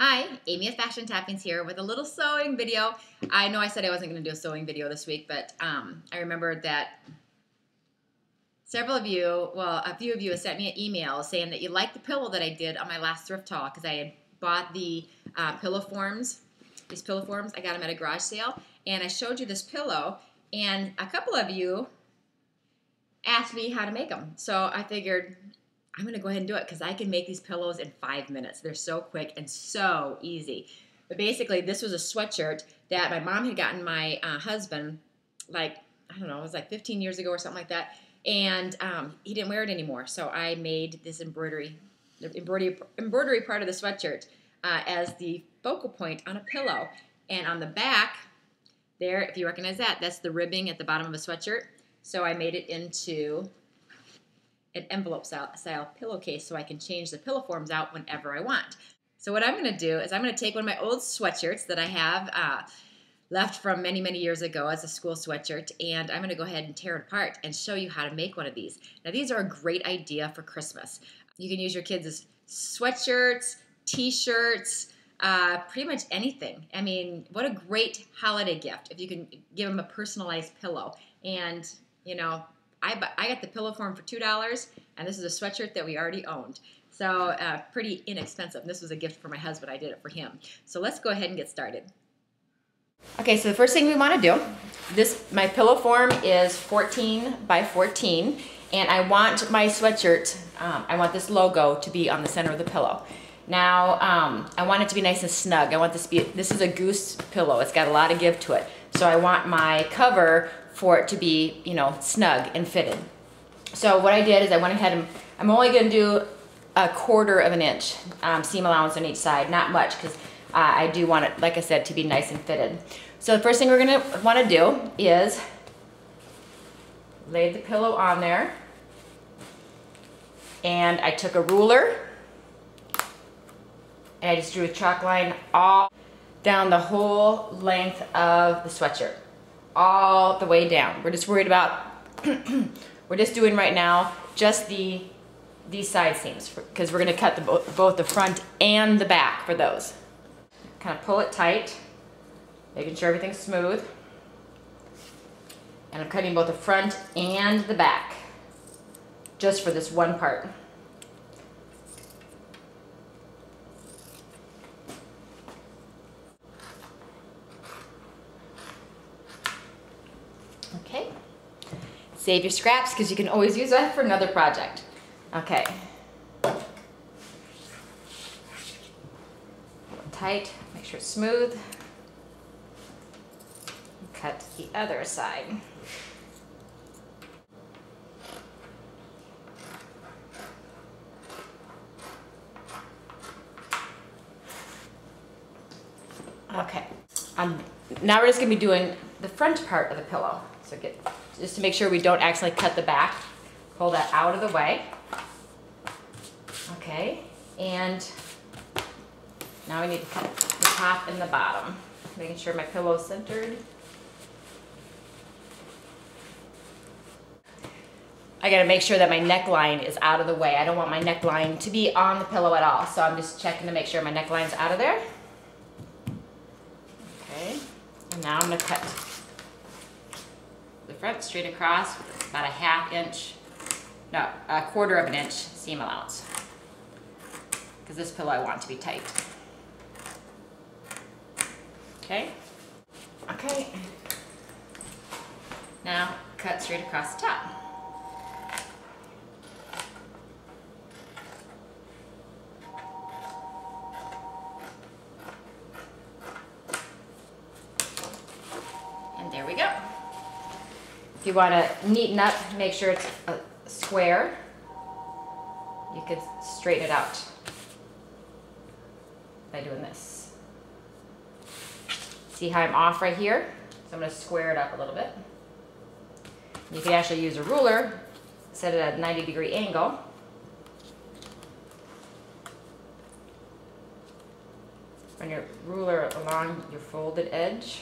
Hi, Amy of Fashion Tappings here with a little sewing video. I know I said I wasn't going to do a sewing video this week, but I remembered that several of you, well, a few of you have sent me an email saying that you liked the pillow that I did on my last thrift haul because I had bought the pillow forms. These pillow forms, I got them at a garage sale, and I showed you this pillow, and a couple of you asked me how to make them. So I figured I'm going to go ahead and do it because I can make these pillows in 5 minutes. They're so quick and so easy. But basically, this was a sweatshirt that my mom had gotten my husband, like, I don't know, it was like 15 years ago or something like that. And he didn't wear it anymore. So I made this embroidery part of the sweatshirt as the focal point on a pillow. And on the back there, if you recognize that, that's the ribbing at the bottom of a sweatshirt. So I made it into an envelope style pillowcase so I can change the pillow forms out whenever I want. So what I'm going to do is I'm going to take one of my old sweatshirts that I have left from many, many years ago as a school sweatshirt, and I'm going to go ahead and tear it apart and show you how to make one of these. Now, these are a great idea for Christmas. You can use your kids as sweatshirts, t-shirts, pretty much anything. I mean, what a great holiday gift if you can give them a personalized pillow. And, you know, I got the pillow form for $2, and this is a sweatshirt that we already owned. So pretty inexpensive. This was a gift for my husband. I did it for him. So let's go ahead and get started. Okay, so the first thing we want to do, my pillow form is 14 by 14, and I want my sweatshirt, I want this logo to be on the center of the pillow. Now, I want it to be nice and snug. I want this is a goose pillow. It's got a lot of give to it. So I want my cover for it to be, you know, snug and fitted. So what I did is I went ahead and I'm only going to do 1/4 of an inch seam allowance on each side, not much, because I do want it, like I said, to be nice and fitted. So the first thing we're going to want to do is lay the pillow on there, and I took a ruler and I just drew a chalk line all down the whole length of the sweatshirt, all the way down. We're just worried about, we're just doing right now just these side seams, because we're going to cut both the front and the back for those. Kind of pull it tight, making sure everything's smooth. And I'm cutting both the front and the back, just for this one part. Okay, save your scraps because you can always use that for another project. Okay, tight, make sure it's smooth. Cut the other side. Okay, now we're just going to be doing the front part of the pillow. So just to make sure we don't accidentally cut the back, pull that out of the way. Okay, and now we need to cut the top and the bottom, making sure my pillow is centered. I gotta make sure that my neckline is out of the way. I don't want my neckline to be on the pillow at all, so I'm just checking to make sure my neckline's out of there. Okay, and now I'm gonna cut the front straight across, about a 1/2 inch, no, 1/4 of an inch seam allowance, because this pillow I want to be tight. Okay, okay, now cut straight across the top. And there we go. If you want to neaten up, make sure it's a square, you could straighten it out by doing this. See how I'm off right here? So I'm going to square it up a little bit. You can actually use a ruler, set it at a 90-degree angle. Run your ruler along your folded edge.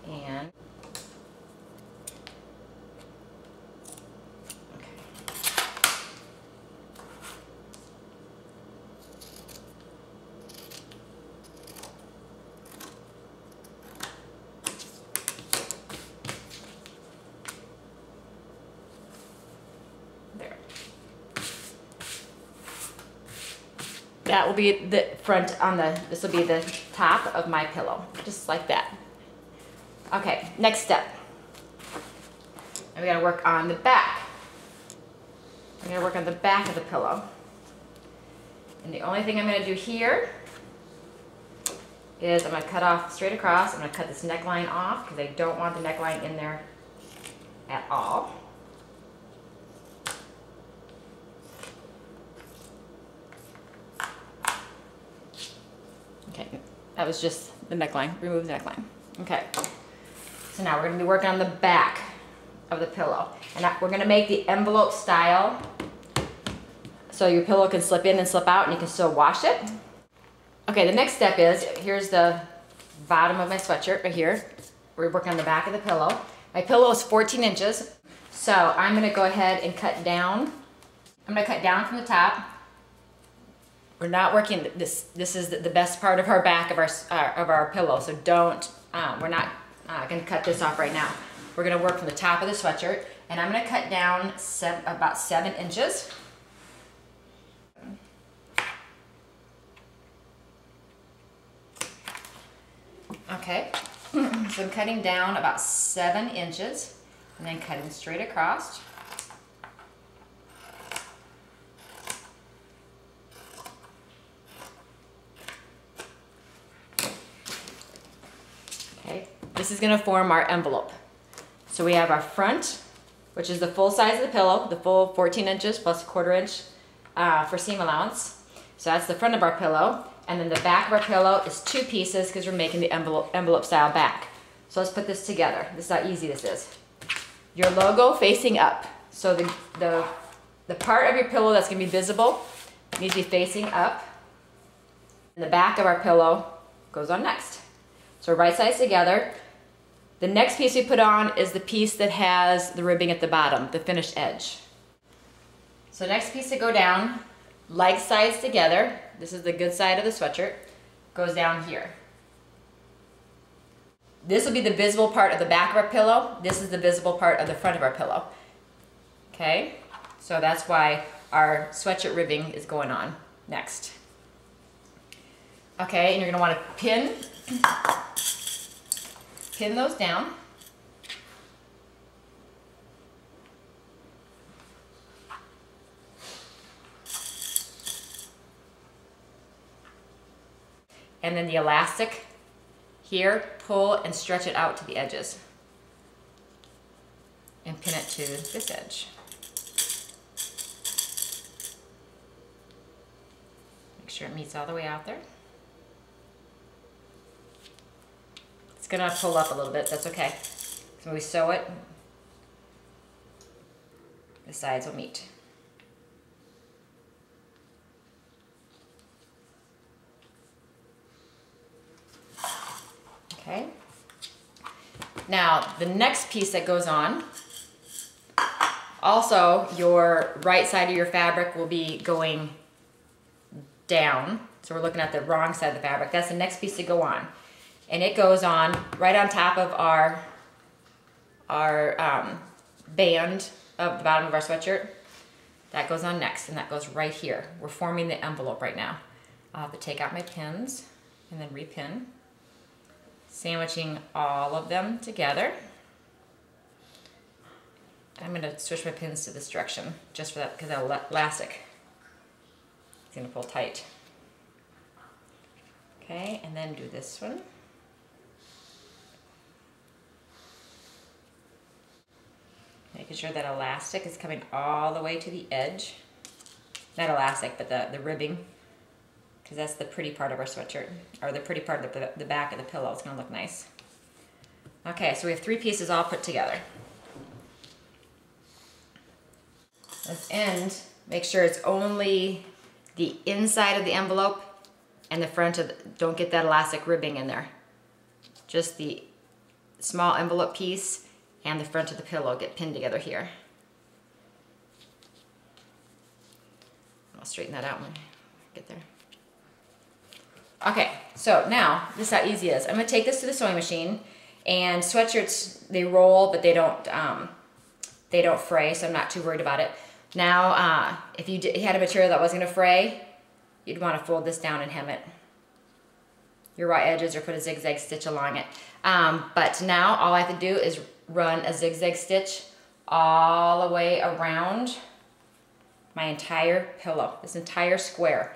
And that will be the front on the, this will be the top of my pillow, just like that. Okay, next step. And we gotta work on the back. I'm gonna work on the back of the pillow. And the only thing I'm gonna do here is I'm gonna cut off straight across. I'm gonna cut this neckline off because I don't want the neckline in there at all. Okay, that was just the neckline, remove the neckline. Okay, so now we're gonna be working on the back of the pillow. And we're gonna make the envelope style so your pillow can slip in and slip out and you can still wash it. Okay, the next step is, here's the bottom of my sweatshirt right here. We're working on the back of the pillow. My pillow is 14 inches, so I'm gonna go ahead and cut down. I'm gonna cut down from the top. We're not working, this is the best part of our back of our pillow, so don't, we're not gonna cut this off right now. We're gonna work from the top of the sweatshirt, and I'm gonna cut down about 7 inches. Okay, so I'm cutting down about 7 inches and then cutting straight across. Okay, this is gonna form our envelope. So we have our front, which is the full size of the pillow, the full 14 inches plus a 1/4 inch for seam allowance. So that's the front of our pillow. And then the back of our pillow is 2 pieces because we're making the envelope style back. So let's put this together. This is how easy this is. Your logo facing up. So the part of your pillow that's gonna be visible needs to be facing up. And the back of our pillow goes on next. So right sides together. The next piece we put on is the piece that has the ribbing at the bottom, the finished edge. So next piece to go down, like sides together. This is the good side of the sweatshirt. Goes down here. This will be the visible part of the back of our pillow. This is the visible part of the front of our pillow. Okay, so that's why our sweatshirt ribbing is going on next. Okay, and you're gonna wanna pin those down. And then the elastic here, pull and stretch it out to the edges. And pin it to this edge. Make sure it meets all the way out there. It's gonna pull up a little bit, that's okay. So when we sew it, the sides will meet. Okay. Now, the next piece that goes on, also your right side of your fabric will be going down. So we're looking at the wrong side of the fabric. That's the next piece to go on. And it goes on right on top of our band of the bottom of our sweatshirt. That goes on next, and that goes right here. We're forming the envelope right now. I'll have to take out my pins and then repin. Sandwiching all of them together. I'm gonna switch my pins to this direction just for that, because that elastic is gonna pull tight. Okay, and then do this one. Making sure that elastic is coming all the way to the edge. Not elastic, but the ribbing, because that's the pretty part of our sweatshirt, or the pretty part of the back of the pillow. It's gonna look nice. Okay, so we have 3 pieces all put together. This end, make sure it's only the inside of the envelope and the front of don't get that elastic ribbing in there. Just the small envelope piece and the front of the pillow get pinned together here. I'll straighten that out when I get there. Okay, so now, this is how easy it is. I'm gonna take this to the sewing machine, and sweatshirts, they roll, but they don't fray, so I'm not too worried about it. Now, if you had a material that was gonna fray, you'd want to fold this down and hem it your raw edges or put a zigzag stitch along it. But now all I have to do is run a zigzag stitch all the way around my entire pillow, this entire square.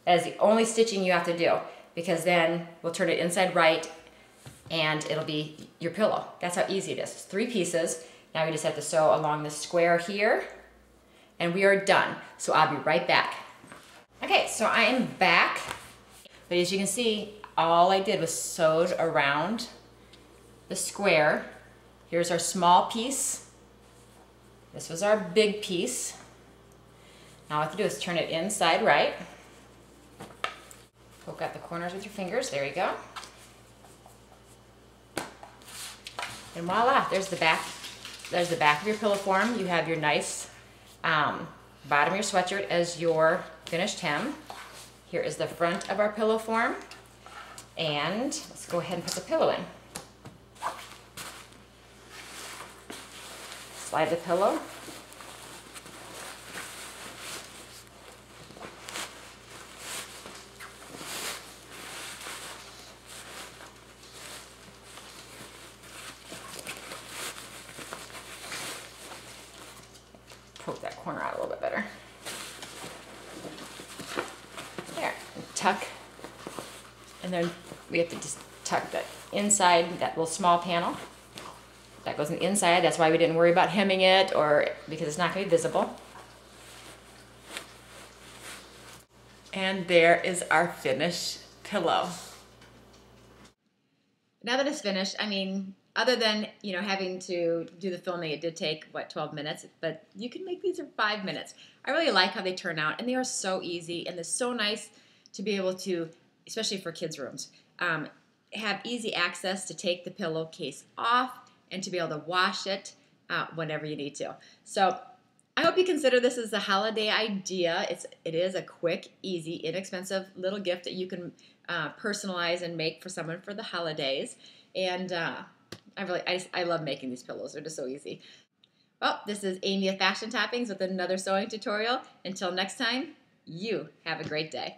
That is the only stitching you have to do, because then we'll turn it inside right and it'll be your pillow. That's how easy it is. It's 3 pieces. Now we just have to sew along the square here and we are done. So I'll be right back. Okay, so I am back. But as you can see, all I did was sewed around the square. Here's our small piece. This was our big piece. Now all I have to do is turn it inside right. Poke out the corners with your fingers. There you go. And voila, there's the back. There's the back of your pillow form. You have your nice bottom of your sweatshirt as your finished hem. Here is the front of our pillow form. And let's go ahead and put the pillow in. Slide the pillow. Poke that corner out a little bit better. There, tuck. And then we have to just tuck that inside, that little small panel. That goes in the inside. That's why we didn't worry about hemming it, or because it's not going to be visible. And there is our finished pillow. Now that it's finished, I mean, other than, you know, having to do the filming, it did take, what, 12 minutes? But you can make these in 5 minutes. I really like how they turn out, and they are so easy, and they're so nice to be able to, especially for kids' rooms, have easy access to take the pillowcase off and to be able to wash it whenever you need to. So I hope you consider this as a holiday idea. It is a quick, easy, inexpensive little gift that you can personalize and make for someone for the holidays. And I love making these pillows. They're just so easy. Well, this is Amy of Fashion Toppings with another sewing tutorial. Until next time, you have a great day.